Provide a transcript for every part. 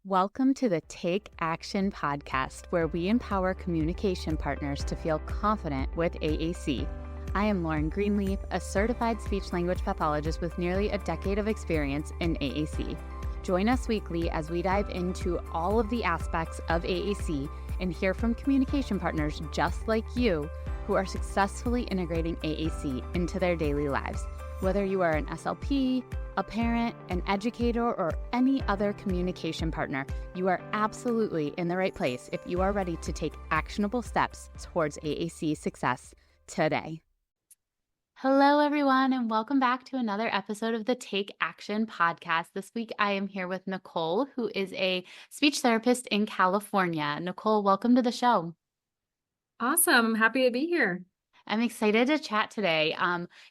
Welcome to the Take AACtion podcast, where we empower communication partners to feel confident with AAC. I am Lauren Greenleaf, a certified speech-language pathologist with nearly a decade of experience in AAC. Join us weekly as we dive into all of the aspects of AAC and hear from communication partners just like you who are successfully integrating AAC into their daily lives. Whether you are an SLP, a parent, an educator, or any other communication partner, you are absolutely in the right place if you are ready to take actionable steps towards AAC success today. Hello, everyone, and welcome back to another episode of the Take AACtion podcast. This week, I am here with Nicole, who is a speech therapist in California. Nicole, welcome to the show. Awesome. I'm happy to be here. I'm excited to chat today.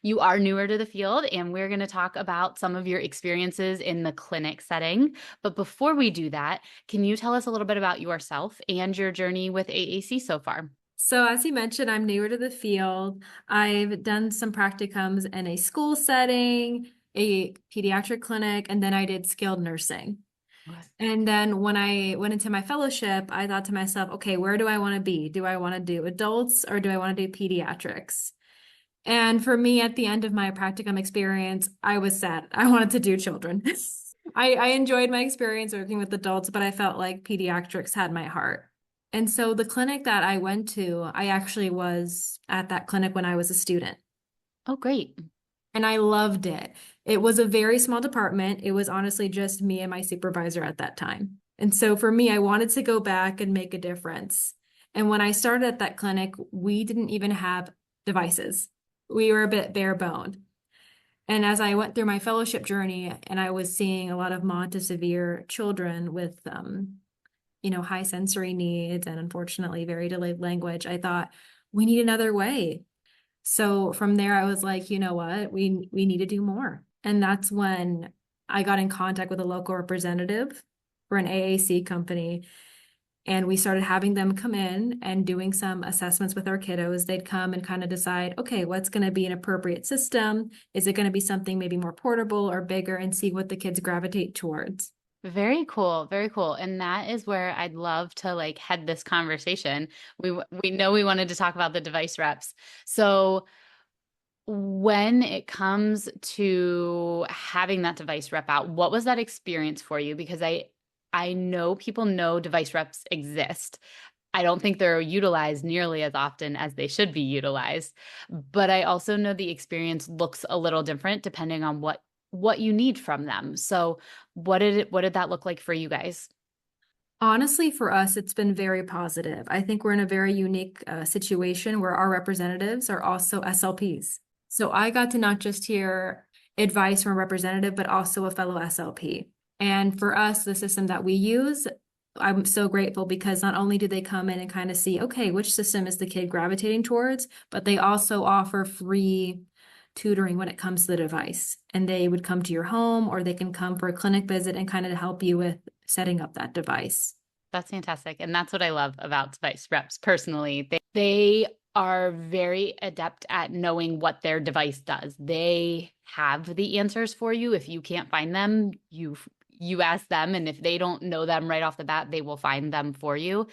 You are newer to the field, and we're going to talk about some of your experiences in the clinic setting. But before we do that, can you tell us a little bit about yourself and your journey with AAC so far? So as you mentioned, I'm newer to the field. I've done some practicums in a school setting, a pediatric clinic, and then I did skilled nursing. And then when I went into my fellowship, I thought to myself, okay, where do I want to be? Do I want to do adults or do I want to do pediatrics? And for me, at the end of my practicum experience, I was sad. I wanted to do children. I enjoyed my experience working with adults, but I felt like pediatrics had my heart. And so the clinic that I went to, I actually was at that clinic when I was a student. Oh, great. And I loved it. It was a very small department. It was honestly just me and my supervisor at that time. And so for me, I wanted to go back and make a difference. And when I started at that clinic, we didn't even have devices. We were a bit bare boned. And as I went through my fellowship journey and I was seeing a lot of mild to severe children with, high sensory needs and unfortunately very delayed language, I thought we need another way. So from there, I was like, you know what, we need to do more. And that's when I got in contact with a local representative for an AAC company. And we started having them come in and doing some assessments with our kiddos. They'd come and kind of decide, okay, what's going to be an appropriate system? Is it going to be something maybe more portable or bigger, and see what the kids gravitate towards? Very cool. Very cool. And that is where I'd love to head this conversation. We know we wanted to talk about the device reps. So when it comes to having that device rep out, what was that experience for you? Because I know people know device reps exist. I don't think they're utilized nearly as often as they should be utilized. But I also know the experience looks a little different depending on what you need from them. So what did that look like for you guys? Honestly, for us, it's been very positive. I think we're in a very unique situation where our representatives are also SLPs. So I got to not just hear advice from a representative, but also a fellow SLP. And for us, the system that we use, I'm so grateful because not only do they come in and kind of see, okay, which system is the kid gravitating towards, but they also offer free tutoring when it comes to the device. And they would come to your home, or they can come for a clinic visit and kind of help you with setting up that device. That's fantastic. And that's what I love about device reps personally. They are very adept at knowing what their device does. They have the answers for you. If you can't find them, you ask them. And if they don't know them right off the bat, they will find them for you.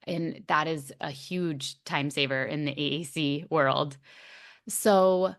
And that is a huge time saver in the AAC world. So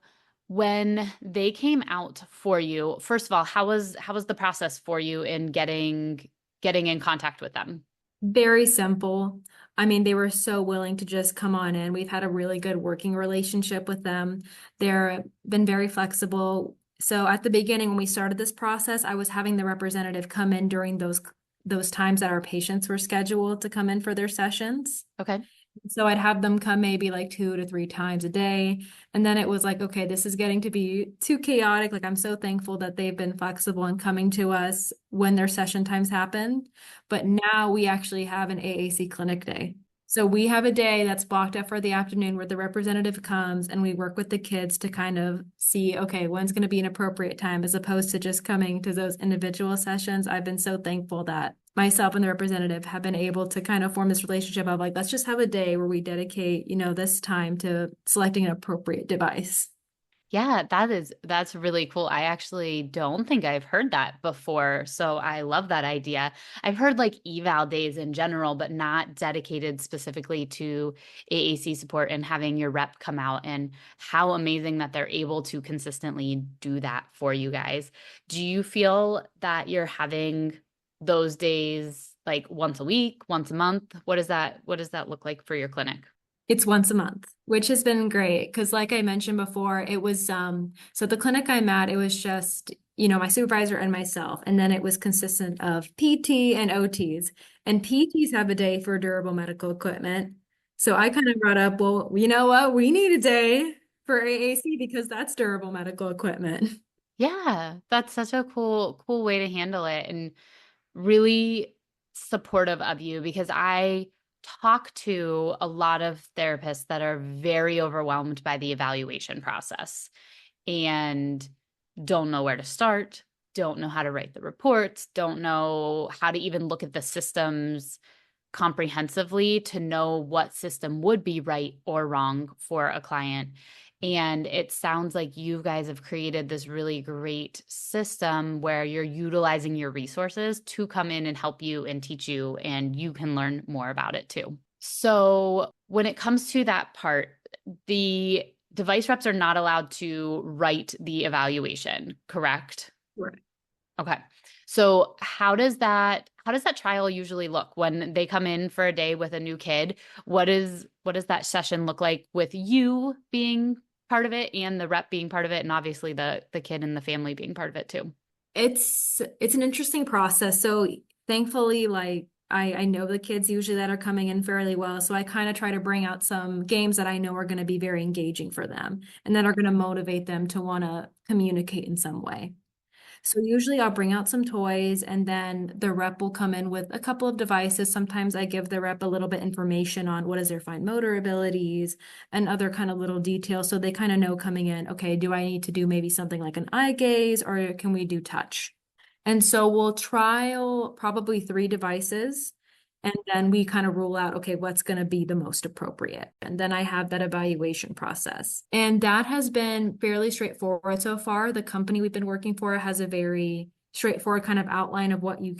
when they came out for you, first of all, how was the process for you in getting in contact with them? Very simple. I mean, they were so willing to just come on in. We've had a really good working relationship with them. They've been very flexible. So at the beginning, when we started this process, I was having the representative come in during those times that our patients were scheduled to come in for their sessions. Okay. So I'd have them come maybe 2 to 3 times a day. And then it was like, okay, this is getting to be too chaotic. I'm so thankful that they've been flexible in coming to us when their session times happen. But now we actually have an AAC clinic day. So we have a day that's blocked up for the afternoon where the representative comes and we work with the kids to kind of see, okay, when's going to be an appropriate time, as opposed to just coming to those individual sessions. I've been so thankful that myself and the representative have been able to kind of form this relationship of let's just have a day where we dedicate, this time to selecting an appropriate device. Yeah, that's really cool. I actually don't think I've heard that before. So I love that idea. I've heard like eval days in general, but not dedicated specifically to AAC support and having your rep come out, and how amazing that they're able to consistently do that for you guys. Do you feel that you're having those days like once a week, once a month? What does that look like for your clinic? It's once a month, which has been great because like I mentioned before, it was so the clinic I'm at, it was just, my supervisor and myself, and then it was consistent of PT and OTs. And PTs have a day for durable medical equipment. So I kind of brought up, well, you know what? We need a day for AAC because that's durable medical equipment. Yeah, that's such a cool way to handle it, and really supportive of you, because I talk to a lot of therapists that are very overwhelmed by the evaluation process and don't know where to start, don't know how to write the reports, don't know how to even look at the systems comprehensively to know what system would be right or wrong for a client. And it sounds like you guys have created this really great system where you're utilizing your resources to come in and help you and teach you, and you can learn more about it too. So, when it comes to that part, the device reps are not allowed to write the evaluation, correct? Right. Okay. So how does that trial usually look when they come in for a day with a new kid? What does that session look like with you being part of it and the rep being part of it, and obviously the kid and the family being part of it too? It's an interesting process. So thankfully, like I know the kids usually that are coming in fairly well. So I kind of try to bring out some games that I know are going to be very engaging for them and that are going to motivate them to want to communicate in some way. So usually I'll bring out some toys and then the rep will come in with a couple of devices. Sometimes I give the rep a little bit information on what is their fine motor abilities and other kind of little details. So they kind of know coming in, okay, do I need to do maybe something like an eye gaze or can we do touch? And so we'll trial probably 3 devices. And then we kind of rule out, okay, what's going to be the most appropriate. And then I have that evaluation process. And that has been fairly straightforward so far. The company we've been working for has a very straightforward kind of outline of what you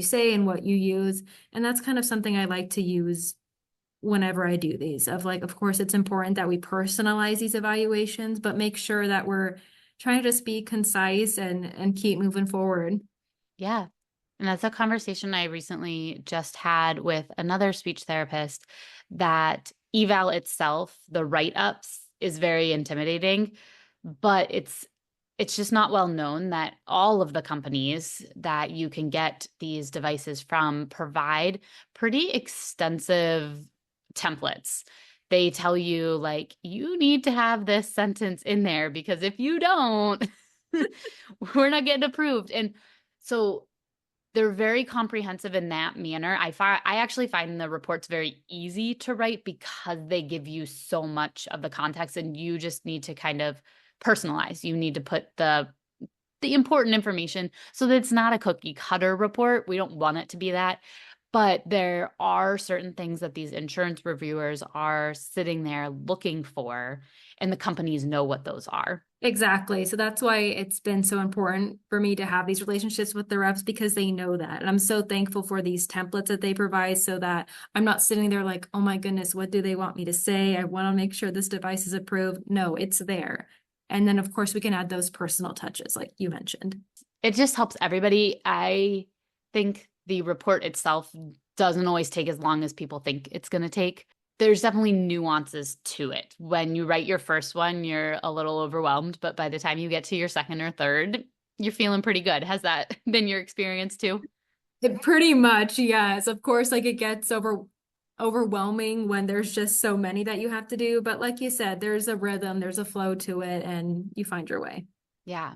say and what you use. And that's kind of something I like to use whenever I do these. Of like, of course, it's important that we personalize these evaluations, but make sure that we're trying to just be concise and keep moving forward. Yeah. And that's a conversation I recently just had with another speech therapist, that eval itself, the write-ups, is very intimidating, but it's just not well known that all of the companies that you can get these devices from provide pretty extensive templates. They tell you, like, you need to have this sentence in there because if you don't, we're not getting approved. And so they're very comprehensive in that manner. I actually find the reports very easy to write because they give you so much of the context, and you just need to kind of personalize. You need to put the important information so that it's not a cookie cutter report. We don't want it to be that. But there are certain things that these insurance reviewers are sitting there looking for, and the companies know what those are. Exactly. So that's why it's been so important for me to have these relationships with the reps because they know that. And I'm so thankful for these templates that they provide so that I'm not sitting there like, oh my goodness, what do they want me to say? I want to make sure this device is approved. No, it's there. And then, of course, we can add those personal touches like you mentioned. It just helps everybody. I think the report itself doesn't always take as long as people think it's going to take. There's definitely nuances to it. When you write your first one, you're a little overwhelmed, but by the time you get to your second or third, you're feeling pretty good. Has that been your experience too? Pretty much, yes. Of course, like it gets overwhelming when there's just so many that you have to do. But like you said, there's a rhythm, there's a flow to it, and you find your way. Yeah.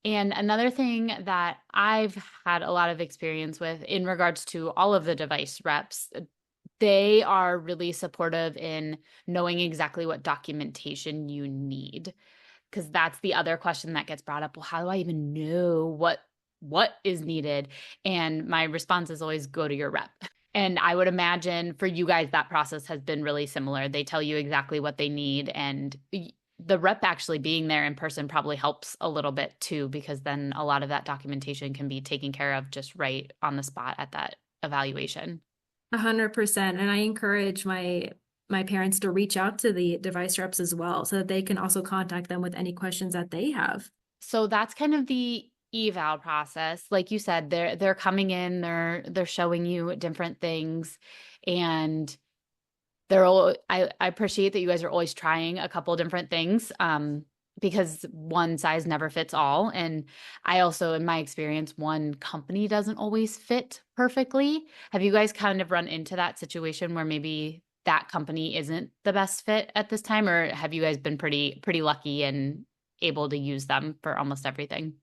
And another thing that I've had a lot of experience with in regards to all of the device reps, they are really supportive in knowing exactly what documentation you need. Because that's the other question that gets brought up. Well, how do I even know what is needed? And my response is always go to your rep. And I would imagine for you guys that process has been really similar. They tell you exactly what they need, and the rep actually being there in person probably helps a little bit too, because then a lot of that documentation can be taken care of just right on the spot at that evaluation. 100%. And I encourage my parents to reach out to the device reps as well so that they can also contact them with any questions that they have. So that's kind of the eval process. Like you said, they're coming in, they're showing you different things, and I appreciate that you guys are always trying a couple different things, because one size never fits all. And I also, in my experience, one company doesn't always fit perfectly. Have you guys kind of run into that situation where maybe that company isn't the best fit at this time, or have you guys been pretty lucky and able to use them for almost everything?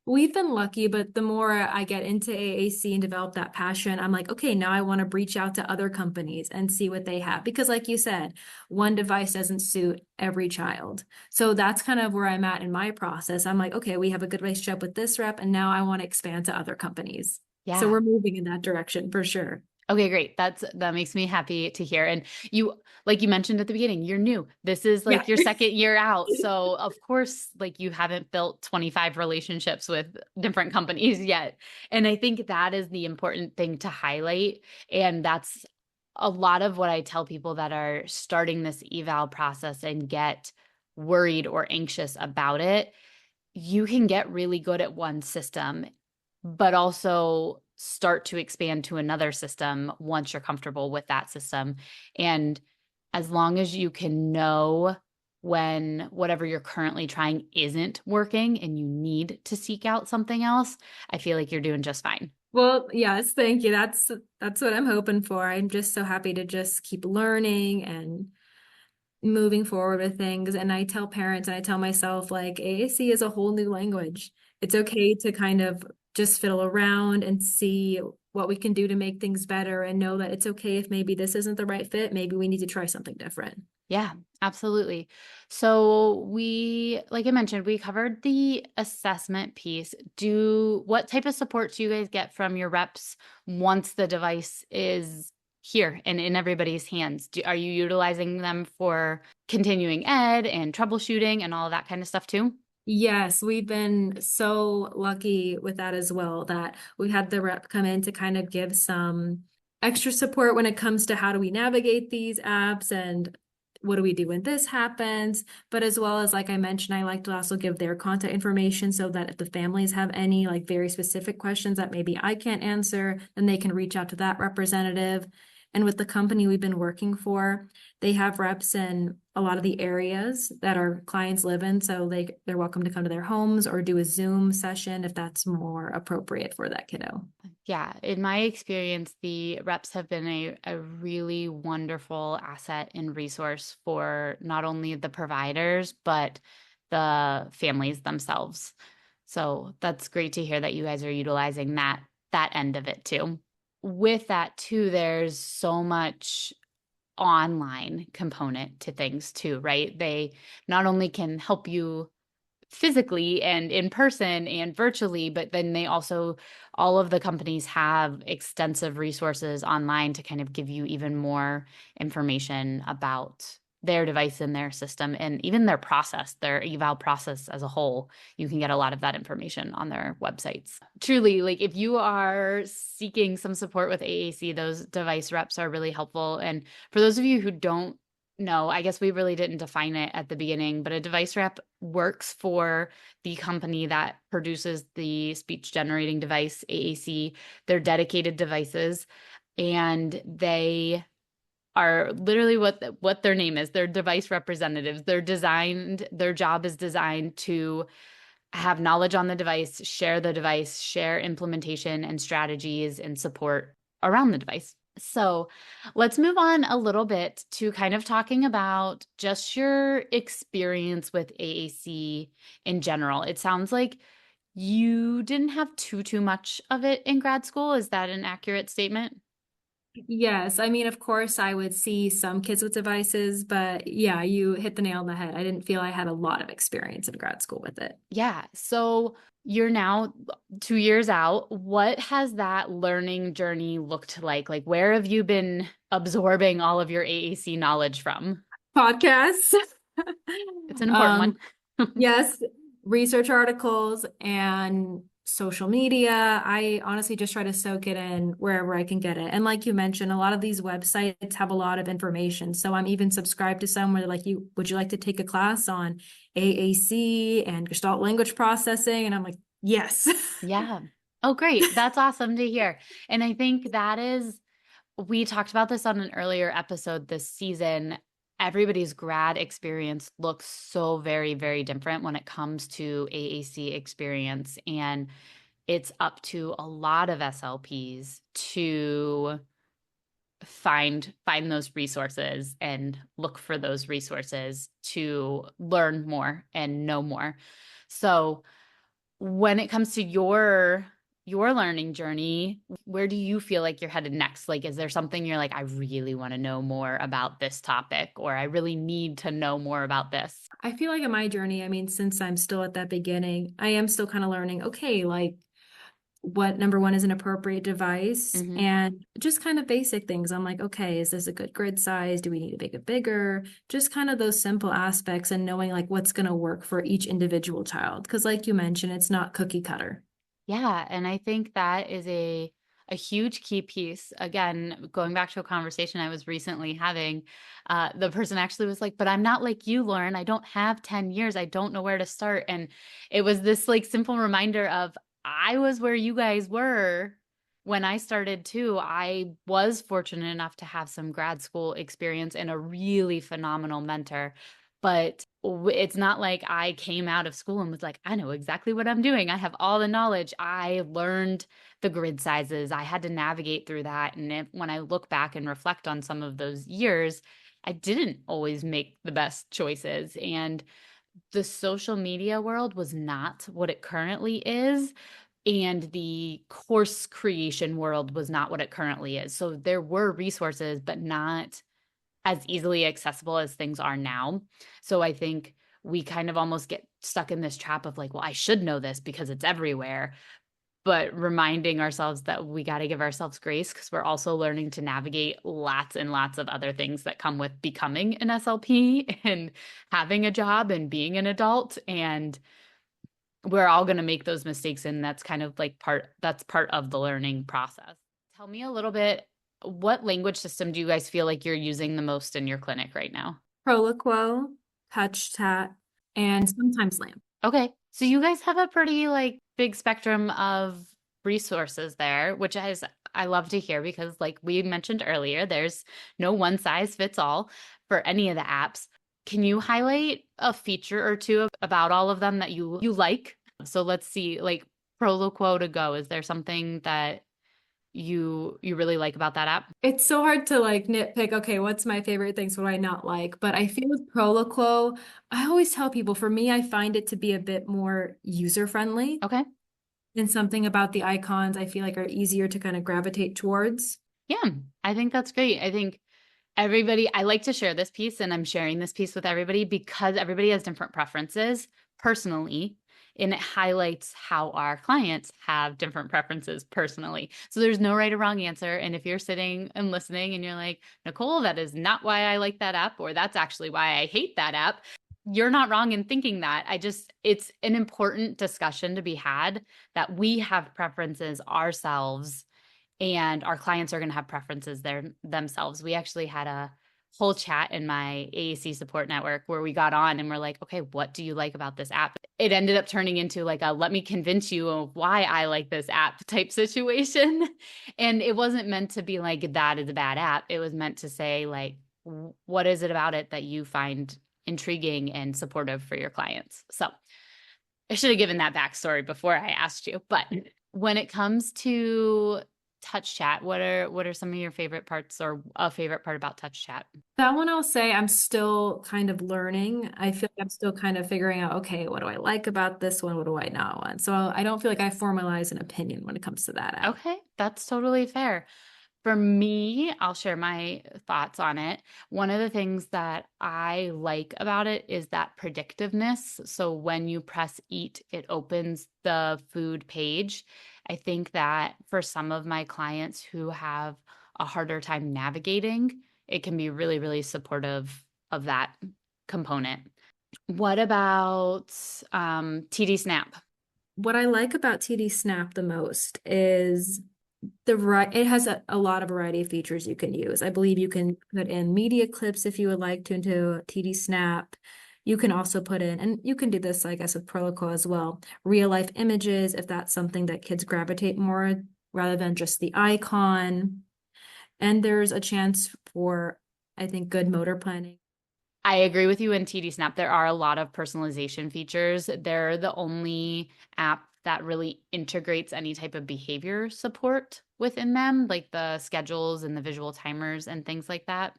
We've been lucky, but the more I get into AAC and develop that passion, I'm like, okay, now I want to reach out to other companies and see what they have. Because like you said, one device doesn't suit every child. So that's kind of where I'm at in my process. I'm like, okay, we have a good relationship with this rep, and now I want to expand to other companies. So Yeah. we're moving in that direction for sure. Okay, great. That makes me happy to hear. And you, like you mentioned at the beginning, you're new. This is Yeah. like your second year out. So of course, like you haven't built 25 relationships with different companies yet. And I think that is the important thing to highlight. And that's a lot of what I tell people that are starting this eval process and get worried or anxious about it. You can get really good at one system, but also start to expand to another system once you're comfortable with that system. And as long as you can know when whatever you're currently trying isn't working and you need to seek out something else, I feel like you're doing just fine. Well, yes, thank you. That's what I'm hoping for. I'm just so happy to just keep learning and moving forward with things. And I tell parents and I tell myself, like, AAC is a whole new language. It's okay to kind of just fiddle around and see what we can do to make things better and know that it's okay if maybe this isn't the right fit. Maybe we need to try something different. Yeah, absolutely. So like I mentioned, we covered the assessment piece. What type of support do you guys get from your reps once the device is here and in everybody's hands? Are you utilizing them for continuing ed and troubleshooting and all of that kind of stuff too? Yes, we've been so lucky with that as well, that we had the rep come in to kind of give some extra support when it comes to how do we navigate these apps and what do we do when this happens. But as well as, like I mentioned, I like to also give their contact information so that if the families have any like very specific questions that maybe I can't answer, then they can reach out to that representative. And with the company we've been working for, they have reps in a lot of the areas that our clients live in. So they're welcome to come to their homes or do a Zoom session if that's more appropriate for that kiddo. Yeah, in my experience, the reps have been a really wonderful asset and resource for not only the providers, but the families themselves. So that's great to hear that you guys are utilizing that end of it too. With that too, there's so much online component to things too, right? They not only can help you physically and in person and virtually, but then all of the companies have extensive resources online to kind of give you even more information about their device and their system and even their process, their eval process as a whole. You can get a lot of that information on their websites. Truly, like if you are seeking some support with AAC, those device reps are really helpful. And for those of you who don't know, I guess we really didn't define it at the beginning, but a device rep works for the company that produces the speech generating device, AAC. They're dedicated devices, and they are literally what their name is. They're device representatives. Their job is designed to have knowledge on the device, share implementation and strategies and support around the device. So let's move on a little bit to kind of talking about just your experience with AAC in general. It sounds like you didn't have too much of it in grad school. Is that an accurate statement? Yes, I mean, of course, I would see some kids with devices, but yeah, you hit the nail on the head. I didn't feel I had a lot of experience in grad school with it. Yeah. So you're now 2 years out. What has that learning journey looked like? Like, where have you been absorbing all of your AAC knowledge from? Podcasts. It's an important Um, one. yes, research articles and social media. I honestly just try to soak it in wherever I can get it. And like you mentioned, a lot of these websites have a lot of information. So I'm even subscribed to some where they're like, would you like to take a class on AAC and Gestalt language processing? And I'm like, yes. Yeah. Oh, great. That's awesome to hear. And I think that is, we talked about this on an earlier episode this season. Everybody's grad experience looks so very, very different when it comes to AAC experience. And it's up to a lot of SLPs to find those resources and look for those resources to learn more and know more. So when it comes to your learning journey, where do you feel like you're headed next? Like, is there something you're like, I really want to know more about this topic, or I really need to know more about this? I feel like in my journey, I mean, since I'm still at that beginning, I am still kind of learning, okay, like what number one is an appropriate device Mm-hmm. and just kind of basic things. I'm like, okay, is this a good grid size? Do we need to make it bigger? Just kind of those simple aspects and knowing like what's going to work for each individual child. Because like you mentioned, it's not cookie cutter. Yeah, and I think that is a huge key piece. Again, going back to a conversation I was recently having, the person actually was like, "But I'm not like you, Lauren. I don't have 10 years. I don't know where to start." And it was this like simple reminder of I was where you guys were when I started too. I was fortunate enough to have some grad school experience and a really phenomenal mentor. But it's not like I came out of school and was like, I know exactly what I'm doing. I have all the knowledge. I learned the grid sizes. I had to navigate through that. And when I look back and reflect on some of those years, I didn't always make the best choices. And the social media world was not what it currently is. And the course creation world was not what it currently is. So there were resources, but not as easily accessible as things are now. So I think we kind of almost get stuck in this trap of like, well, I should know this because it's everywhere. But reminding ourselves that we got to give ourselves grace because we're also learning to navigate lots and lots of other things that come with becoming an SLP and having a job and being an adult. And we're all going to make those mistakes. And that's kind of like that's part of the learning process. Tell me a little bit, what language system do you guys feel like you're using the most in your clinic right now? Proloquo, touch tat, and sometimes lamp. Okay. So you guys have a pretty like big spectrum of resources there, which I love to hear because like we mentioned earlier, there's no one size fits all for any of the apps. Can you highlight a feature or two about all of them that you like? So let's see, like Proloquo to go. Is there something that you really like about that app? It's so hard to like nitpick, okay, what's my favorite things, what do I not like? But I feel with Proloquo, I always tell people, for me, I find it to be a bit more user-friendly Okay. and something about the icons I feel like are easier to kind of gravitate towards. Yeah, I think that's great. I think I like to share this piece and I'm sharing this piece with everybody because everybody has different preferences personally. And it highlights how our clients have different preferences personally. So there's no right or wrong answer. And if you're sitting and listening and you're like, Nicole, that is not why I like that app, or that's actually why I hate that app, you're not wrong in thinking that. It's an important discussion to be had that we have preferences ourselves and our clients are going to have preferences themselves. We actually had a whole chat in my AAC support network where we got on and we're like, okay, what do you like about this app? It ended up turning into like a let me convince you of why I like this app type situation. And it wasn't meant to be like that is a bad app. It was meant to say like, what is it about it that you find intriguing and supportive for your clients? So I should have given that backstory before I asked you. But when it comes to touch chat, what are some of your favorite parts or a favorite part about touch chat? That one I'll say I'm still kind of learning. I feel like I'm still kind of figuring out, okay, what do I like about this one? What do I not want? So I don't feel like I formalize an opinion when it comes to that app. Okay, that's totally fair. For me, I'll share my thoughts on it. One of the things that I like about it is that predictiveness. So when you press eat, it opens the food page. I think that for some of my clients who have a harder time navigating, it can be really, really supportive of that. component. What about TD Snap? What I like about TD Snap the most is it has a lot of variety of features you can use. I believe you can put in media clips if you would like to into TD Snap. You can also put in, and you can do this, I guess, with Protocol as well, real life images if that's something that kids gravitate more rather than just the icon. And there's a chance for, I think, good motor planning. I agree with you in TD Snap. There are a lot of personalization features. They're the only app that really integrates any type of behavior support within them, like the schedules and the visual timers and things like that.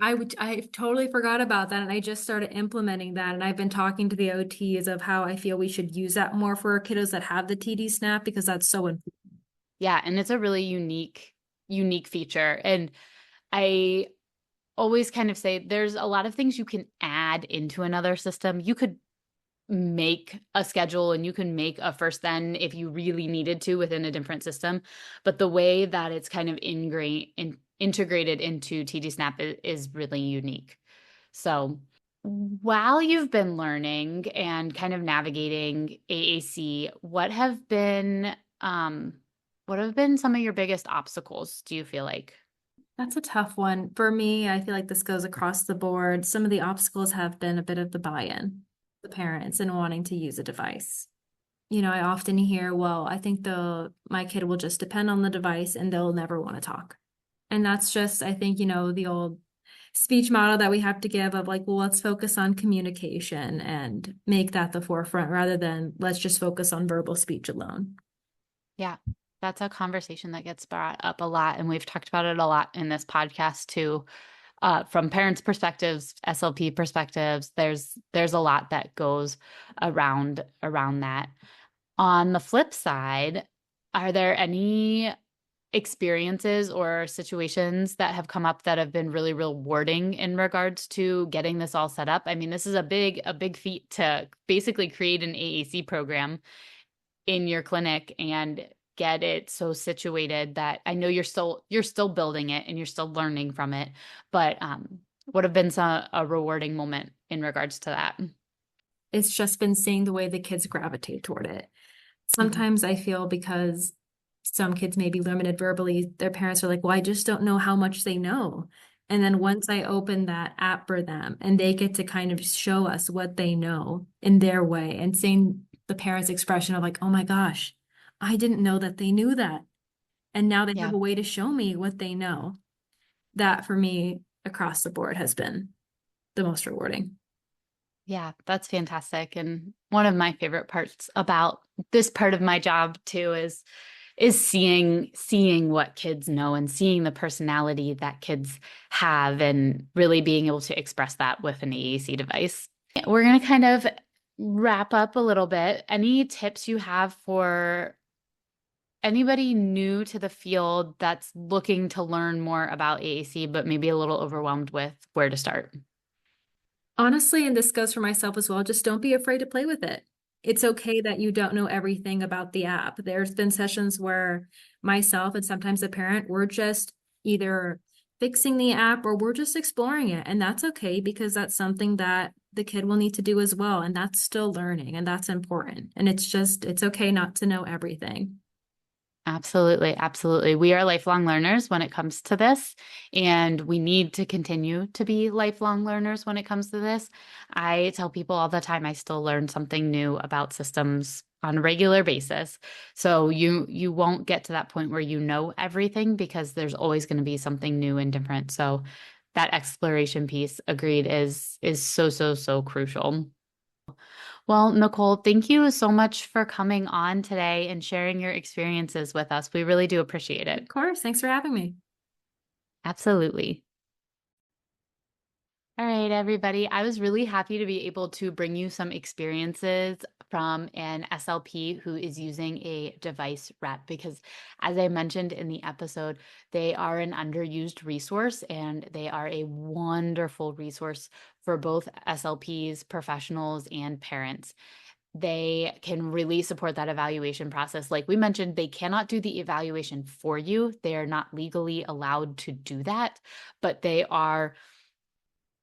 I totally forgot about that, and I just started implementing that. And I've been talking to the OTs of how I feel we should use that more for our kiddos that have the TD Snap because that's so important. Yeah, and it's a really unique feature. And I always kind of say there's a lot of things you can add into another system. You could make a schedule and you can make a first then if you really needed to within a different system. But the way that it's kind of integrated into TD Snap is really unique. So while you've been learning and kind of navigating AAC, what have been some of your biggest obstacles, do you feel like? That's a tough one. For me, I feel like this goes across the board. Some of the obstacles have been a bit of the buy-in, the parents and wanting to use a device. I often hear, well, I think my kid will just depend on the device and they'll never want to talk. And that's just, I think, the old speech model that we have to give of like, well, let's focus on communication and make that the forefront rather than let's just focus on verbal speech alone. Yeah, that's a conversation that gets brought up a lot, and we've talked about it a lot in this podcast too. From parents' perspectives, SLP perspectives, there's a lot that goes around that. On the flip side, are there any experiences or situations that have come up that have been really rewarding in regards to getting this all set up? I mean, this is a big feat to basically create an AAC program in your clinic and get it so situated that I know you're still building it and you're still learning from it, but what have been a rewarding moment in regards to that? It's just been seeing the way the kids gravitate toward it. Mhm. Sometimes I feel because some kids may be limited verbally, their parents are like, well, I just don't know how much they know. And then once I open that app for them and they get to kind of show us what they know in their way and seeing the parents' expression of like, oh my gosh, I didn't know that they knew that. And now they have Yeah. a way to show me what they know. That for me across the board has been the most rewarding. Yeah, that's fantastic. And one of my favorite parts about this part of my job too is seeing what kids know and seeing the personality that kids have and really being able to express that with an AAC device. We're going to kind of wrap up a little bit. Any tips you have for anybody new to the field that's looking to learn more about AAC, but maybe a little overwhelmed with where to start? Honestly, and this goes for myself as well, just don't be afraid to play with it. It's okay that you don't know everything about the app. There's been sessions where myself and sometimes a parent, we're just either fixing the app or we're just exploring it. And that's okay because that's something that the kid will need to do as well. And that's still learning and that's important. And it's okay not to know everything. Absolutely. Absolutely. We are lifelong learners when it comes to this, and we need to continue to be lifelong learners when it comes to this. I tell people all the time I still learn something new about systems on a regular basis. So you won't get to that point where you know everything because there's always going to be something new and different. So that exploration piece, agreed, is so crucial. Well, Nicole, thank you so much for coming on today and sharing your experiences with us. We really do appreciate Of it. course. Thanks for having me. Absolutely. All right, everybody. I was really happy to be able to bring you some experiences from an SLP who is using a device rep because, as I mentioned in the episode, they are an underused resource and they are a wonderful resource for both SLPs, professionals, and parents. They can really support that evaluation process. Like we mentioned, they cannot do the evaluation for you. They are not legally allowed to do that, but they are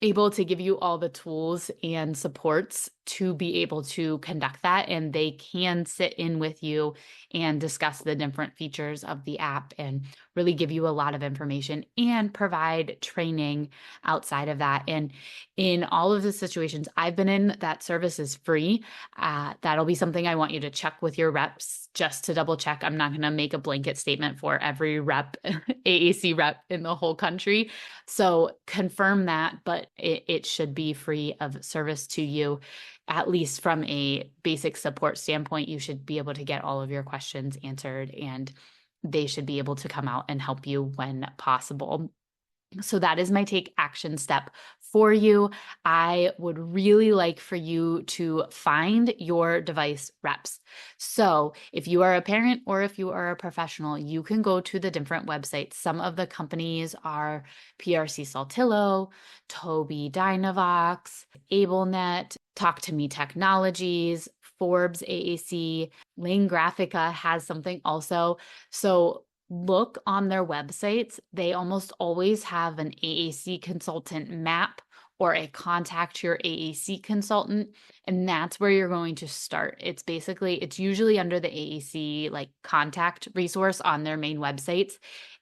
able to give you all the tools and supports to be able to conduct that. And they can sit in with you and discuss the different features of the app and really give you a lot of information and provide training outside of that. And in all of the situations I've been in, that service is free. That'll be something I want you to check with your reps just to double check. I'm not going to make a blanket statement for every rep, AAC rep in the whole country. So confirm that, but it should be free of service to you. At least from a basic support standpoint, you should be able to get all of your questions answered, and they should be able to come out and help you when possible. So that is my take action step for you. I would really like for you to find your device reps. So if you are a parent or if you are a professional, you can go to the different websites. Some of the companies are PRC Saltillo, Tobii Dynavox, AbleNet, Talk to Me Technologies, Forbes AAC, Lane Graphica has something also. So look on their websites. They almost always have an AAC consultant map or a contact your AAC consultant. And that's where you're going to start. It's usually under the AAC like contact resource on their main websites.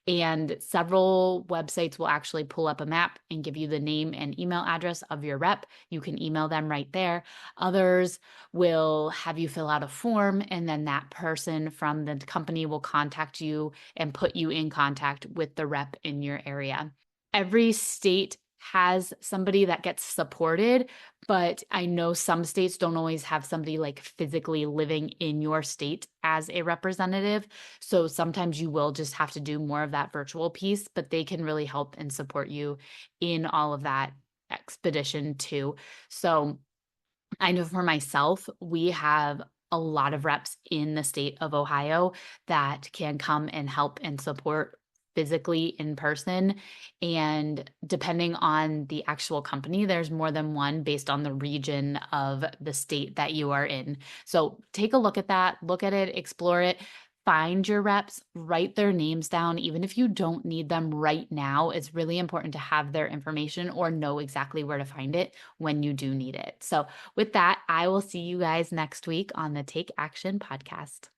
And several websites will actually pull up a map and give you the name and email address of your rep. You can email them right there. Others will have you fill out a form, and then that person from the company will contact you and put you in contact with the rep in your area. Every state has somebody that gets supported, but I know some states don't always have somebody like physically living in your state as a representative. So sometimes you will just have to do more of that virtual piece, but they can really help and support you in all of that expedition too. So I know for myself, we have a lot of reps in the state of Ohio that can come and help and support physically in person. And depending on the actual company, there's more than one based on the region of the state that you are in. So take a look at that, look at it, explore it. Find your reps, write their names down. Even if you don't need them right now, it's really important to have their information or know exactly where to find it when you do need it. So with that, I will see you guys next week on the Take Action podcast.